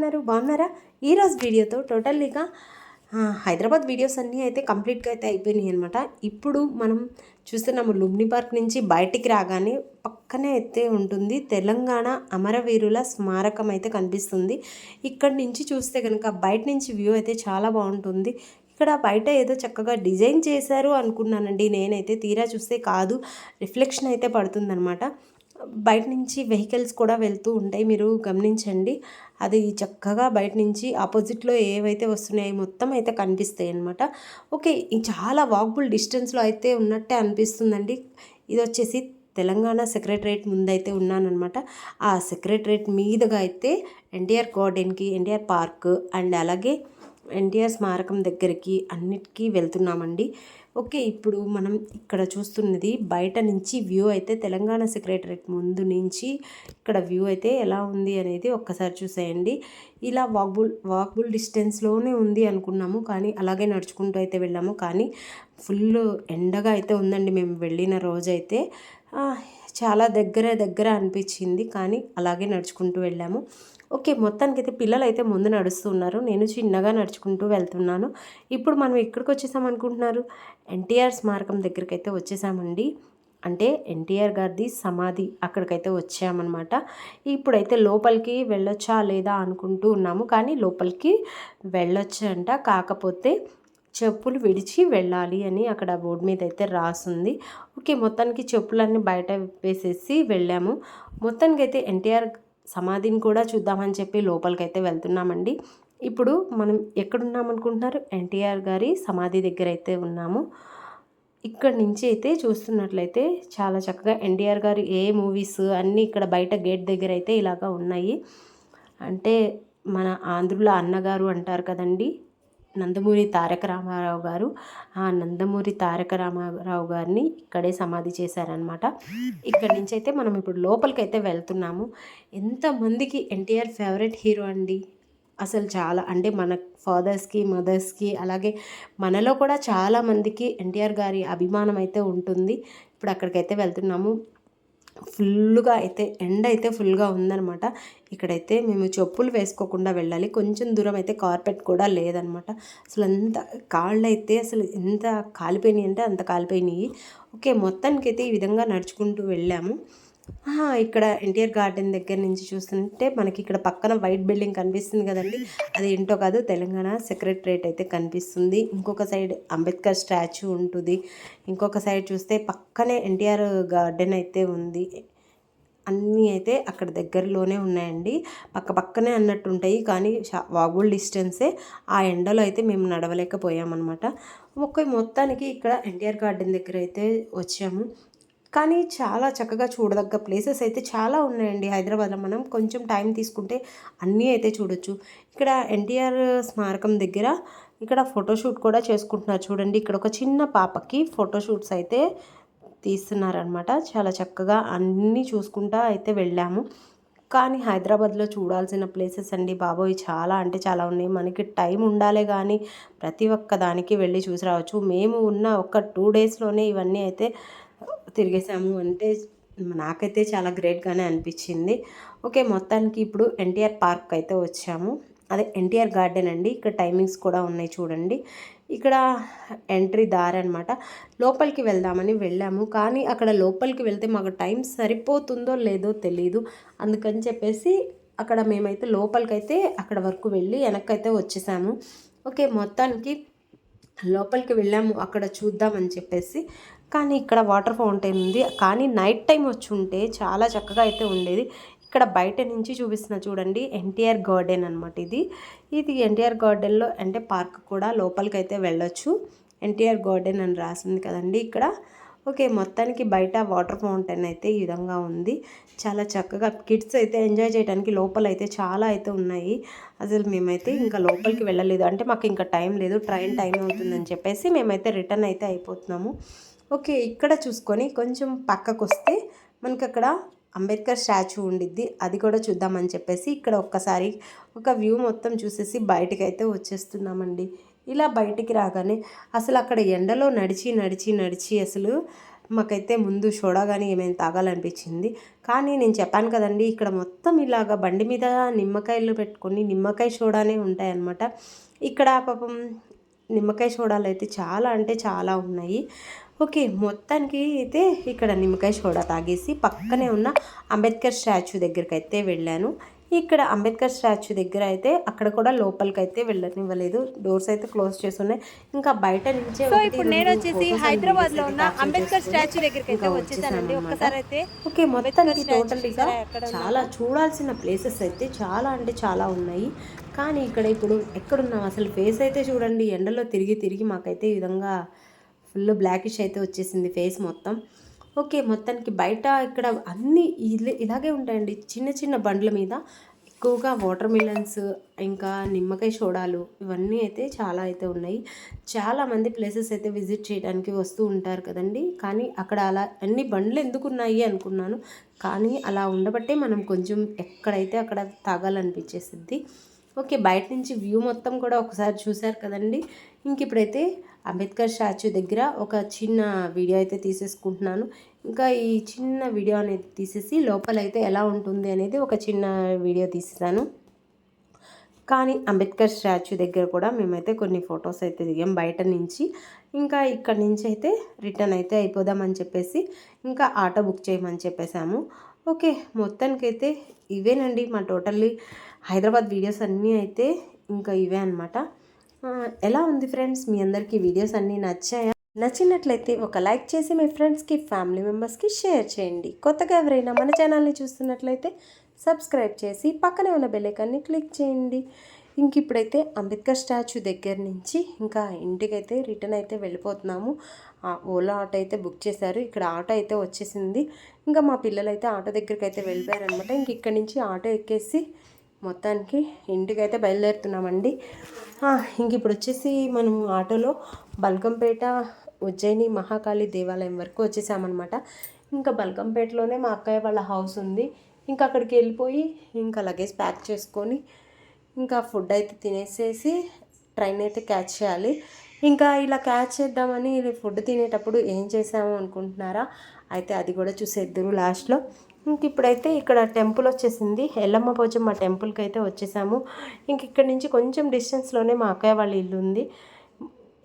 ఉన్నారు? బాగున్నారా? ఈరోజు వీడియోతో టోటల్లీగా హైదరాబాద్ వీడియోస్ అన్నీ అయితే కంప్లీట్గా అయితే అయిపోయినాయి అనమాట. ఇప్పుడు మనం చూస్తున్నాము లుంబిని పార్క్ నుంచి బయటికి రాగానే పక్కనే అయితే ఉంటుంది తెలంగాణ అమరవీరుల స్మారకం అయితే కనిపిస్తుంది. ఇక్కడి నుంచి చూస్తే కనుక బయట నుంచి వ్యూ అయితే చాలా బాగుంటుంది. ఇక్కడ బయట ఏదో చక్కగా డిజైన్ చేశారు అనుకున్నానండి నేనైతే. తీరా చూస్తే కాదు, రిఫ్లెక్షన్ అయితే పడుతుందన్నమాట. బయట నుంచి వెహికల్స్ కూడా వెళ్తూ ఉంటాయి, మీరు గమనించండి. అది చక్కగా బయట నుంచి ఆపోజిట్లో ఏవైతే వస్తున్నాయి మొత్తం అయితే కనిపిస్తాయి అన్నమాట. ఓకే, చాలా వాకబుల్ డిస్టెన్స్లో అయితే ఉన్నట్టే అనిపిస్తుందండి. ఇది వచ్చేసి తెలంగాణ సెక్రటరేట్ ముందైతే ఉన్నానన్నమాట. ఆ సెక్రటరేట్ మీదుగా అయితే ఎన్టీఆర్ గార్డెన్కి, ఎన్టీఆర్ పార్క్ అండ్ అలాగే ఎన్టీఆర్ స్మారకం దగ్గరికి అన్నిటికీ వెళ్తున్నామండి. ఓకే, ఇప్పుడు మనం ఇక్కడ చూస్తున్నది బయట నుంచి వ్యూ అయితే తెలంగాణ సెక్రటరేట్ ముందు నుంచి ఇక్కడ వ్యూ అయితే ఎలా ఉంది అనేది ఒక్కసారి చూసేయండి. ఇలా వాక్బుల్ డిస్టెన్స్లోనే ఉంది అనుకున్నాము, కానీ అలాగే నడుచుకుంటూ అయితే వెళ్ళాము. కానీ ఫుల్ ఎండగా అయితే ఉందండి. మేము వెళ్ళిన రోజైతే చాలా దగ్గర అనిపించింది, కానీ అలాగే నడుచుకుంటూ వెళ్ళాము. ఓకే, మొత్తానికైతే పిల్లలు అయితే ముందు నడుస్తున్నారు, నేను చిన్నగా నడుచుకుంటూ వెళ్తున్నాను. ఇప్పుడు మనం ఎక్కడికి వచ్చేసాం అనుకుంటున్నారు? ఎన్టీఆర్ స్మారకం దగ్గరికి అయితే వచ్చేసామండి. అంటే ఎన్టీఆర్ గారిది సమాధి అక్కడికైతే వచ్చామన్నమాట. ఇప్పుడైతే లోపలికి వెళ్ళొచ్చా లేదా అనుకుంటూ ఉన్నాము, కానీ లోపలికి వెళ్ళొచ్చంట. కాకపోతే చెప్పులు విడిచి వెళ్ళాలి అని అక్కడ బోర్డు మీద అయితే రాసుంది. ఓకే, మొత్తానికి చెప్పులన్నీ బయట వేసేసి వెళ్ళాము. మొత్తానికి అయితే ఎన్టీఆర్ సమాధిని కూడా చూద్దామని చెప్పి లోపలికైతే వెళ్తున్నామండి. ఇప్పుడు మనం ఎక్కడున్నాం అనుకుంటున్నారు? ఎన్టీఆర్ గారి సమాధి దగ్గర అయితే ఉన్నాము. ఇక్కడ నుంచి అయితే చూస్తున్నట్లయితే చాలా చక్కగా ఎన్టీఆర్ గారి ఏ మూవీస్ అన్నీ ఇక్కడ బయట గేట్ దగ్గర అయితే ఇలాగా ఉన్నాయి. అంటే మన ఆంధ్రుల అన్నగారు అంటారు కదండి, నందమూరి తారక రామారావు గారు. ఆ నందమూరి తారక రామారావు గారిని ఇక్కడే సమాధి చేశారనమాట. ఇక్కడి నుంచి అయితే మనం ఇప్పుడు లోపలికైతే వెళ్తున్నాము. ఎంతమందికి ఎన్టీఆర్ ఫేవరెట్ హీరో అండి. అసలు చాలా, అంటే మన ఫాదర్స్కి, మదర్స్కి, అలాగే మనలో కూడా చాలామందికి ఎన్టీఆర్ గారి అభిమానం అయితే ఉంటుంది. ఇప్పుడు అక్కడికైతే వెళ్తున్నాము. ఫుల్గా అయితే ఎండ అయితే ఫుల్గా ఉందనమాట. ఇక్కడైతే మేము చెప్పులు వేసుకోకుండా వెళ్ళాలి. కొంచెం దూరం అయితే కార్పెట్ కూడా లేదనమాట. అసలు అంత కాళ్ళు అయితే అసలు ఎంత కాలిపోయినాయి అంటే అంత కాలిపోయినాయి. ఓకే, మొత్తానికైతే ఈ విధంగా నడుచుకుంటూ వెళ్ళాము. ఇక్కడ ఎన్టీఆర్ గార్డెన్ దగ్గర నుంచి చూస్తుంటే మనకి ఇక్కడ పక్కన వైట్ బిల్డింగ్ కనిపిస్తుంది కదండి, అది ఏంటో కాదు, తెలంగాణ సెక్రటరేట్ అయితే కనిపిస్తుంది. ఇంకొక సైడ్ అంబేద్కర్ స్టాచ్యూ ఉంటుంది. ఇంకొక సైడ్ చూస్తే పక్కనే ఎన్టీఆర్ గార్డెన్ అయితే ఉంది. అన్నీ అయితే అక్కడ దగ్గరలోనే ఉన్నాయండి, పక్కనే అన్నట్టు ఉంటాయి. కానీ వాగుల్ డిస్టెన్సే. ఆ ఎండలో అయితే మేము నడవలేకపోయామన్నమాట. మొత్తానికి ఇక్కడ ఎన్టీఆర్ గార్డెన్ దగ్గర అయితే వచ్చాము. కానీ చాలా చక్కగా చూడదగ్గ ప్లేసెస్ అయితే చాలా ఉన్నాయండి హైదరాబాద్లో. మనం కొంచెం టైం తీసుకుంటే అన్నీ అయితే చూడొచ్చు. ఇక్కడ ఎన్టీఆర్ స్మారకం దగ్గర ఇక్కడ ఫోటోషూట్ కూడా చేసుకుంటున్నారు చూడండి. ఇక్కడ ఒక చిన్న పాపకి ఫోటోషూట్స్ అయితే తీస్తున్నారనమాట. చాలా చక్కగా అన్నీ చూసుకుంటా అయితే వెళ్ళాము. కానీ హైదరాబాద్లో చూడాల్సిన ప్లేసెస్ అండి బాబోయ్, చాలా అంటే చాలా ఉన్నాయి. మనకి టైం ఉండాలే కానీ ప్రతి ఒక్క దానికి వెళ్ళి చూసి రావచ్చు. మేము ఉన్న ఒక 2 డేస్లోనే ఇవన్నీ అయితే తిరిగేసాము అంటే నాకైతే చాలా గ్రేట్గానే అనిపించింది. ఓకే, మొత్తానికి ఇప్పుడు ఎన్టీఆర్ పార్క్ అయితే వచ్చాము. అదే ఎన్టీఆర్ గార్డెన్ అండి. ఇక్కడ టైమింగ్స్ కూడా ఉన్నాయి చూడండి. ఇక్కడ ఎంట్రీ దారి అనమాట. లోపలికి వెళ్దామని వెళ్ళాము, కానీ అక్కడ లోపలికి వెళ్తే మాకు టైం సరిపోతుందో లేదో తెలీదు. అందుకని చెప్పేసి అక్కడ మేమైతే లోపలికైతే అక్కడ వరకు వెళ్ళి వెనక్కైతే వచ్చేసాము. ఓకే, మొత్తానికి లోపలికి వెళ్ళాము అక్కడ చూద్దామని చెప్పేసి. కానీ ఇక్కడ వాటర్ ఫౌంటైన్ ఉంది, కానీ నైట్ టైం వచ్చి ఉంటే చాలా చక్కగా అయితే ఉండేది. ఇక్కడ బయట నుంచి చూపిస్తున్నా చూడండి, ఎన్టీఆర్ గార్డెన్ అనమాట. ఇది ఎన్టీఆర్ గార్డెన్లో అంటే పార్క్ కూడా లోపలికి అయితే వెళ్ళొచ్చు. ఎన్టీఆర్ గార్డెన్ అని రాసింది కదండి ఇక్కడ. ఓకే, మొత్తానికి బయట వాటర్ ఫౌంటైన్ అయితే ఈ విధంగా ఉంది. చాలా చక్కగా కిడ్స్ అయితే ఎంజాయ్ చేయడానికి లోపల అయితే చాలా అయితే ఉన్నాయి. అసలు మేమైతే ఇంకా లోపలికి వెళ్ళలేదు, అంటే మాకు ఇంకా టైం లేదు, ట్రైన్ టైం అవుతుందని చెప్పేసి మేమైతే రిటర్న్ అయితే అయిపోతున్నాము. ఓకే, ఇక్కడ చూసుకొని కొంచెం పక్కకు వస్తే మనకి అక్కడ అంబేద్కర్ స్టాచ్యూ ఉండిద్ది, అది కూడా చూద్దామని చెప్పేసి ఇక్కడ ఒక్కసారి ఒక వ్యూ మొత్తం చూసేసి బయటికి అయితే వచ్చేస్తున్నామండి. ఇలా బయటికి రాగానే అసలు అక్కడ ఎండలో నడిచి అసలు మాకైతే ముందు సోడా కానీ ఏమైనా తాగాలనిపించింది. కానీ నేను చెప్పాను కదండి, ఇక్కడ మొత్తం ఇలాగ బండి మీద నిమ్మకాయలు పెట్టుకొని నిమ్మకాయ సోడానే ఉంటాయన్నమాట. ఇక్కడ పాపం నిమ్మకాయ సోడాలు అయితే చాలా అంటే చాలా ఉన్నాయి. ఓకే, మొత్తానికి అయితే ఇక్కడ నిమ్మకాయ సోడా తాగేసి పక్కనే ఉన్న అంబేద్కర్ స్టాచ్యూ దగ్గరికి అయితే వెళ్ళాను. ఇక్కడ అంబేద్కర్ స్టాచ్యూ దగ్గర అయితే అక్కడ కూడా లోపలికి అయితే వెళ్ళనివ్వలేదు, డోర్స్ అయితే క్లోజ్ చేసి ఉన్నాయి. ఇంకా బయట నుంచే ఇప్పుడు నేను వచ్చేసి హైదరాబాద్ లో ఉన్న అంబేద్కర్ స్టాచ్యూ దగ్గరికి అయితే వచ్చేసానండి. ఒక్కసారి అయితే ఓకే, మొత్తానికి టోటల్గా చాలా చూడాల్సిన ప్లేసెస్ అయితే చాలా అంటే చాలా ఉన్నాయి. కానీ ఇక్కడ ఇప్పుడు ఎక్కడున్నాం అసలు ఫేస్ అయితే చూడండి, ఎండలో తిరిగి తిరిగి మాకైతే ఈ విధంగా ఫుల్ బ్లాకిష్ అయితే వచ్చేసింది ఫేస్ మొత్తం. ఓకే, మొత్తానికి బయట ఇక్కడ అన్నీ ఇలాగే ఉంటాయండి, చిన్న చిన్న బండ్ల మీద ఎక్కువగా వాటర్ మిలన్స్ ఇంకా నిమ్మకాయ సోడాలు ఇవన్నీ అయితే చాలా అయితే ఉన్నాయి. చాలామంది ప్లేసెస్ అయితే విజిట్ చేయడానికి వస్తూ ఉంటారు కదండి. కానీ అక్కడ అలా అన్ని బండ్లు ఎందుకు ఉన్నాయి అనుకున్నాను, కానీ అలా ఉండబట్టే మనం కొంచెం ఎక్కడైతే అక్కడ తాగాలనిపించేసిద్ది. ఓకే, బయట నుంచి వ్యూ మొత్తం కూడా ఒకసారి చూశారు కదండి. ఇంక ఇప్పుడైతే అంబేద్కర్ స్టాచ్యూ దగ్గర ఒక చిన్న వీడియో అయితే తీసేసుకుంటున్నాను. ఇంకా ఈ చిన్న వీడియో అనేది తీసేసి లోపలైతే ఎలా ఉంటుంది అనేది ఒక చిన్న వీడియో తీసేసాను. కానీ అంబేద్కర్ స్టాచ్యూ దగ్గర కూడా మేమైతే కొన్ని ఫొటోస్ అయితే దిగాం బయట నుంచి. ఇంకా ఇక్కడ నుంచి అయితే రిటర్న్ అయితే అయిపోదామని చెప్పేసి ఇంకా ఆటో బుక్ చేయమని చెప్పేసాము. ఓకే, మొత్తానికైతే ఇవేనండి మా టోటల్లీ హైదరాబాద్ వీడియోస్ అన్నీ అయితే ఇంకా ఇవే అనమాట. ఎలా ఉంది ఫ్రెండ్స్, మీ అందరికీ వీడియోస్ అన్నీ నచ్చాయా? నచ్చినట్లయితే ఒక లైక్ చేసి మీ ఫ్రెండ్స్కి ఫ్యామిలీ మెంబర్స్కి షేర్ చేయండి. కొత్తగా ఎవరైనా మన ఛానల్ని చూస్తున్నట్లయితే సబ్స్క్రైబ్ చేసి పక్కనే ఉన్న బెల్ ఐకాన్ని క్లిక్ చేయండి. ఇంక ఇప్పుడైతే అంబేద్కర్ స్టాచ్యూ దగ్గర నుంచి ఇంకా ఇంటికైతే రిటర్న్ అయితే వెళ్ళిపోతున్నాము. ఓలా ఆటో అయితే బుక్ చేశారు, ఇక్కడ ఆటో అయితే వచ్చేసింది. ఇంకా మా పిల్లలు అయితే ఆటో దగ్గరికి అయితే వెళ్ళిపోయారనమాట. ఇంక ఇక్కడి నుంచి ఆటో ఎక్కేసి మొత్తానికి ఇంటికైతే బయలుదేరుతున్నామండి. ఇంక ఇప్పుడు వచ్చేసి మనం ఆటోలో బల్కంపేట ఉజ్జయిని మహాకాళి దేవాలయం వరకు వచ్చేసామన్నమాట. ఇంకా బల్కంపేటలోనే మా అక్కయ్య వాళ్ళ హౌస్ ఉంది. ఇంకా అక్కడికి వెళ్ళిపోయి ఇంకా లగేజ్ ప్యాక్ చేసుకొని ఇంకా ఫుడ్ అయితే తినేసేసి ట్రైన్ అయితే క్యాచ్ చేయాలి. ఇంకా ఇలా క్యాచ్ చేద్దామని ఫుడ్ తినేటప్పుడు ఏం చేసాము అనుకుంటున్నారా, అయితే అది కూడా చూసేద్దరు లాస్ట్లో. ఇంక ఇప్పుడైతే ఇక్కడ టెంపుల్ వచ్చేసింది, ఎల్లమ్మ పోచమ్మ టెంపుల్కి అయితే వచ్చేసాము. ఇంక ఇక్కడ నుంచి కొంచెం డిస్టెన్స్లోనే మా అక్కయ్య వాళ్ళ ఇల్లు ఉంది.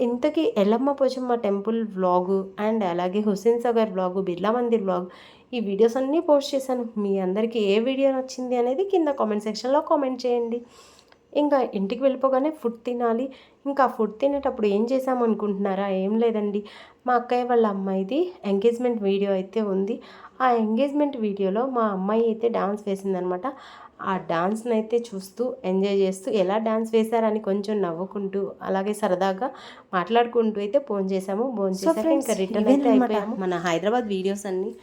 ఇంతకీ Yellamma Pochamma temple vlog and అలాగే హుస్సేన్ సాగర్ వ్లాగు, బిర్లా మందిర్ వ్లాగ్ ఈ వీడియోస్ అన్నీ పోస్ట్ చేశాను. మీ అందరికీ ఏ వీడియో నచ్చింది అనేది కింద కామెంట్ సెక్షన్లో కామెంట్ చేయండి. ఇంకా ఇంటికి వెళ్ళిపోగానే ఫుడ్ తినాలి. ఇంకా ఫుడ్ తినేటప్పుడు ఏం చేసాము అనుకుంటున్నారా, ఏం లేదండి, మా అక్కయ్య వాళ్ళ అమ్మాయిది ఎంగేజ్మెంట్ వీడియో అయితే ఉంది. ఆ ఎంగేజ్మెంట్ వీడియోలో మా అమ్మాయి అయితే డాన్స్ వేసిందనమాట. ఆ డాన్స్ని అయితే చూస్తూ ఎంజాయ్ చేస్తూ ఎలా డాన్స్ వేశారని కొంచెం నవ్వుకుంటూ అలాగే సరదాగా మాట్లాడుకుంటూ అయితే ఫోన్ చేసాము. ఇంకా రిటర్న్ అయితే అయిపోయాము. మన హైదరాబాద్ వీడియోస్ అన్నీ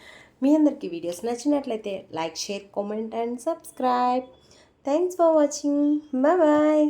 మీ అందరికీ వీడియోస్ నచ్చినట్లయితే like, share, comment and subscribe. Thanks for watching. Bye bye.